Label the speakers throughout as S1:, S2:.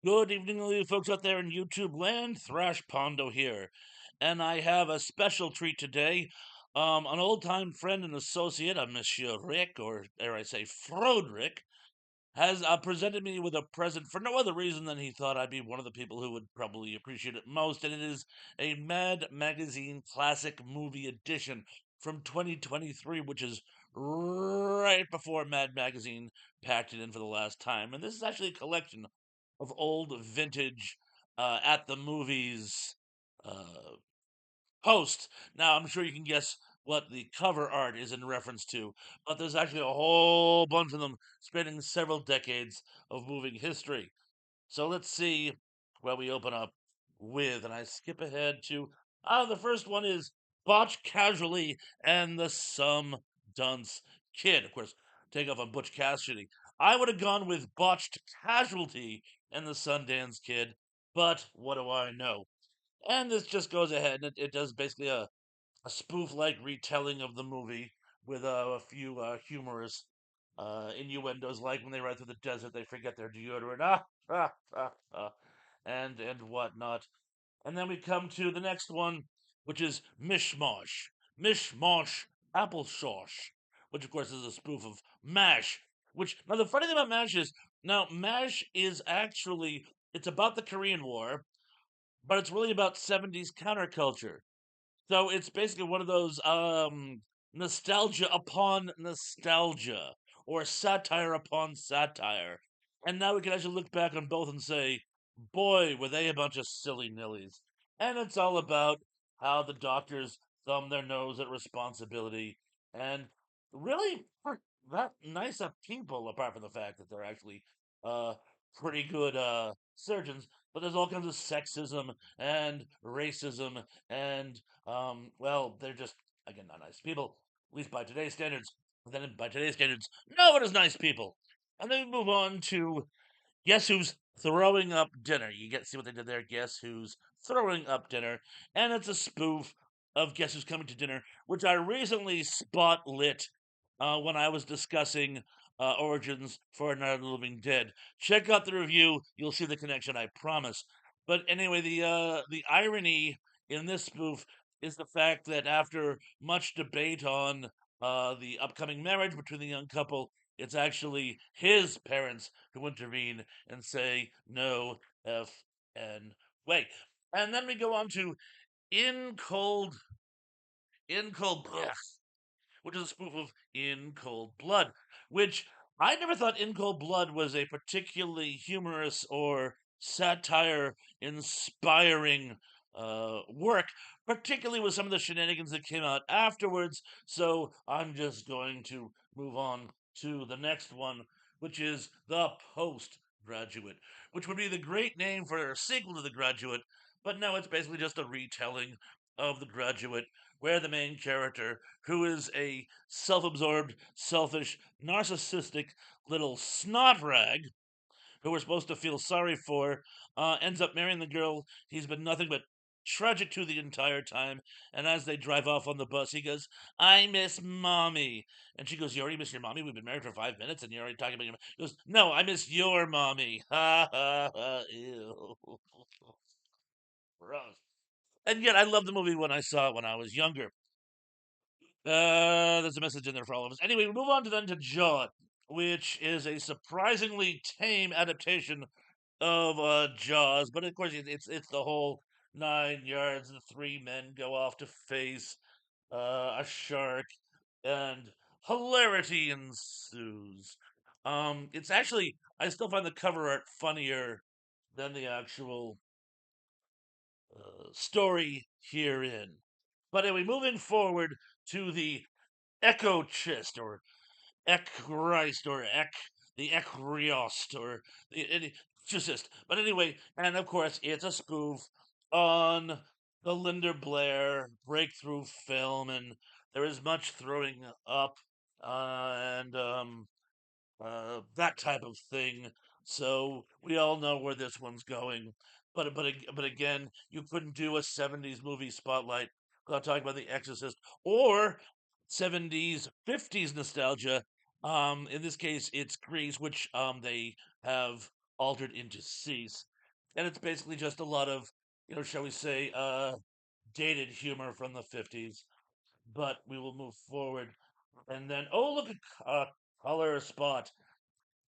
S1: Good evening, all you folks out there in YouTube land. Thrash Pondo here, and I have a special treat today. An old-time friend and associate, a Monsieur Rick, or dare I say, Froderick, has presented me with a present for no other reason than he thought I'd be one of the people who would probably appreciate it most, and it is a Mad Magazine Classic Movie Edition from 2023, which is right before Mad Magazine packed it in for the last time. And this is actually a collection of old vintage at the movies uh, post. Now, I'm sure you can guess what the cover art is in reference to, but there's actually a whole bunch of them spanning several decades of moving history. So let's see where we open up with, and I skip ahead to the first one is Botch Casualty and the Some Dunce Kid. Of course, take off on Butch Cassidy. I would have gone with Botched Casualty and the Sundance Kid, but what do I know? And this just goes ahead and it does basically a spoof like retelling of the movie with a few humorous innuendos, like when they ride through the desert, they forget their deodorant, and whatnot. And then we come to the next one, which is Mishmosh. Mishmosh Applesauce, which of course is a spoof of MASH. Which now the funny thing about MASH is now MASH is actually it's about the Korean War, but it's really about 70s counterculture. So it's basically one of those nostalgia upon nostalgia or satire upon satire. And now we can actually look back on both and say, boy, were they a bunch of silly nillies. And it's all about how the doctors thumb their nose at responsibility and really are that nice of people, apart from the fact that they're actually uh pretty good surgeons, but there's all kinds of sexism and racism and well, they're just again not nice people, at least by today's standards. But then by today's standards, no one is nice people. And then we move on to Guess Who's Throwing Up Dinner. You get see what they did there? Guess Who's Throwing Up Dinner, and it's a spoof of Guess Who's Coming to Dinner, which I recently spot lit when I was discussing origins for Night of the Living Dead. Check out the review; you'll see the connection. I promise. But anyway, the irony in this spoof is the fact that after much debate on the upcoming marriage between the young couple, it's actually his parents who intervene and say no, F, and wait. And then we go on to In Cold, In Cold, which is a spoof of In Cold Blood, which I never thought In Cold Blood was a particularly humorous or satire inspiring work, particularly with some of the shenanigans that came out afterwards. So I'm just going to move on to the next one, which is The Postgraduate, which would be the great name for a sequel to The Graduate, but no, it's basically just a retelling of The Graduate where the main character, who is a self absorbed, selfish, narcissistic little snot rag, who we're supposed to feel sorry for, ends up marrying the girl he's been nothing but tragic to the entire time. And as they drive off on the bus, he goes, I miss mommy. And she goes, You already miss your mommy? We've been married for 5 minutes and you're already talking about your. He goes, No, I miss your mommy. Ha ha ha. Ew. Gross. And yet, I loved the movie when I saw it when I was younger. There's a message in there for all of us. Anyway, we move on to then to Jaws, which is a surprisingly tame adaptation of Jaws, but of course it's the whole 9 yards. The three men go off to face a shark, and hilarity ensues. It's actually I still find the cover art funnier than the actual story herein. But anyway, moving forward to the Echo Chist or Echrist or the Echriost or the just. But anyway, and of course, it's a spoof on the Linda Blair breakthrough film, and there is much throwing up and that type of thing. So we all know where this one's going. But again, you couldn't do a '70s movie spotlight without talking about The Exorcist or '70s '50s nostalgia. In this case, it's Grease, which they have altered into Cease. and it's basically just a lot of, shall we say, dated humor from the 50s. But we will move forward, and then oh look at Color Spot.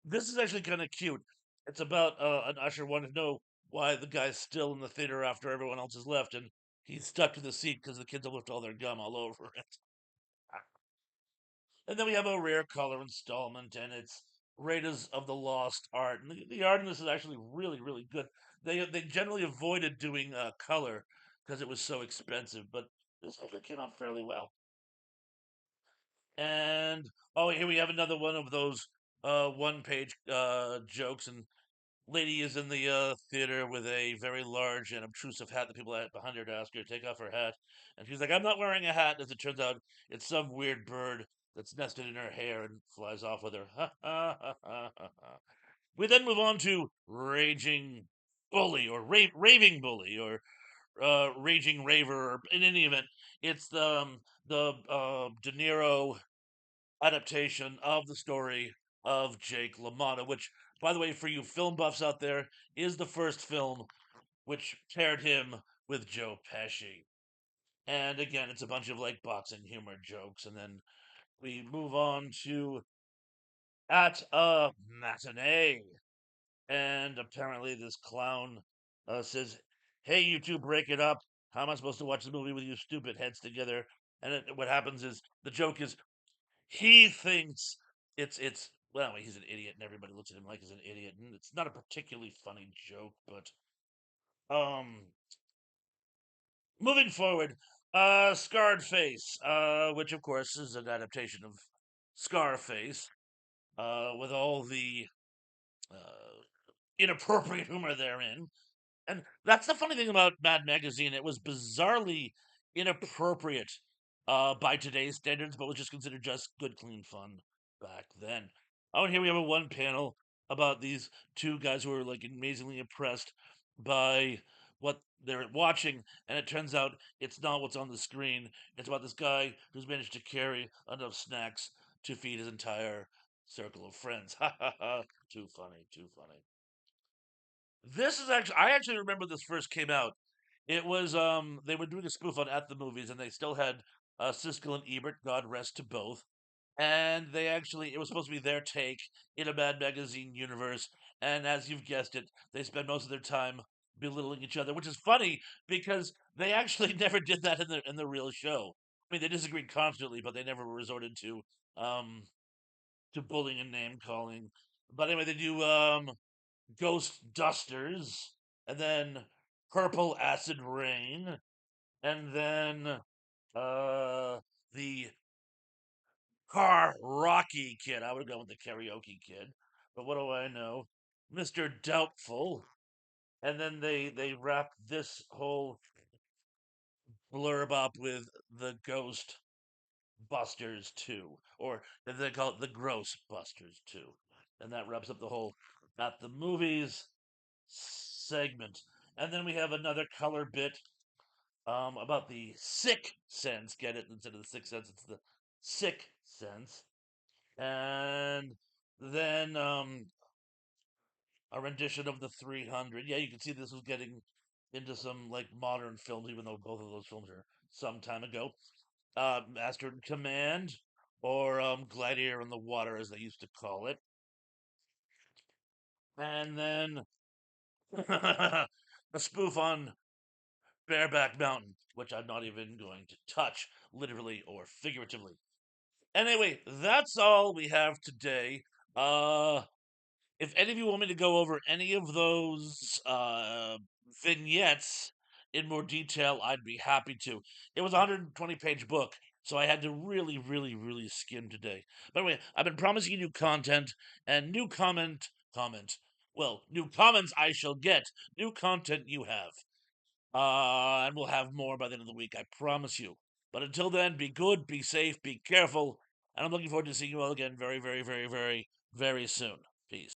S1: This is actually kind of cute. It's about an usher wanting to know why the guy's still in the theater after everyone else has left, and he's stuck to the seat because the kids have left all their gum all over it. And then we have a rare color installment, and it's Raiders of the Lost Art. And the art in this is actually really, really good. They generally avoided doing color because it was so expensive, but this actually came out fairly well. And oh, here we have another one of those one-page jokes. And lady is in the theater with a very large and obtrusive hat that people behind her to ask her to take off her hat. And she's like, I'm not wearing a hat. As it turns out, it's some weird bird that's nested in her hair and flies off with her. We then move on to Raging Bully or Raving Bully or Raging Raver. Or in any event, it's the De Niro adaptation of the story of Jake LaMotta, which, by the way, for you film buffs out there, is the first film which paired him with Joe Pesci. And again, it's a bunch of like boxing humor jokes, and then we move on to At a Matinee. And apparently, this clown says, Hey, you two, break it up. How am I supposed to watch the movie with you stupid heads together? And what happens is the joke is he thinks it's well, he's an idiot, and everybody looks at him like he's an idiot, and it's not a particularly funny joke. But moving forward, Scarred Face, which of course is an adaptation of Scarface, with all the uh, inappropriate humor therein. And that's the funny thing about Mad Magazine. It was bizarrely inappropriate by today's standards, but was just considered just good, clean fun back then. Oh, and here we have a one panel about these two guys who are like amazingly impressed by what they're watching, and it turns out it's not what's on the screen. It's about this guy who's managed to carry enough snacks to feed his entire circle of friends. Ha ha ha! Too funny, too funny. This is actually I actually remember this first came out. It was they were doing a spoof on At the Movies, and they still had Siskel and Ebert, God rest to both. And they actually it was supposed to be their take in a Mad Magazine universe. And as you've guessed it, they spend most of their time belittling each other, which is funny because they actually never did that in the real show. I mean, they disagreed constantly, but they never resorted um to bullying and name calling. But anyway, they do Ghost Dusters, and then Purple Acid Rain, and then the Car Rocky Kid. I would go with the Karaoke Kid, but what do I know? Mr. Doubtful, and then they wrap this whole blurb up with the Ghost Busters 2, or they call it the Gross Busters 2, and that wraps up the whole at the movies segment. And then we have another color bit about the sick sense. Get it? Instead of the sixth sense, it's the sick sense. And then a rendition of the 300. Yeah, you can see this was getting into some like modern films, even though both of those films are some time ago. Master in Command, or Gladiator in the Water, as they used to call it. And then a spoof on Bareback Mountain, which I'm not even going to touch, literally or figuratively. Anyway, that's all we have today. If any of you want me to go over any of those vignettes in more detail, I'd be happy to. It was a 120-page book, so I had to really, really, really skim today. But anyway, I've been promising you new content and comment. Well, new comments I shall get, new content you have. And we'll have more by the end of the week, I promise you. But until then, be good, be safe, be careful, and I'm looking forward to seeing you all again very, very, very, very, very soon. Peace.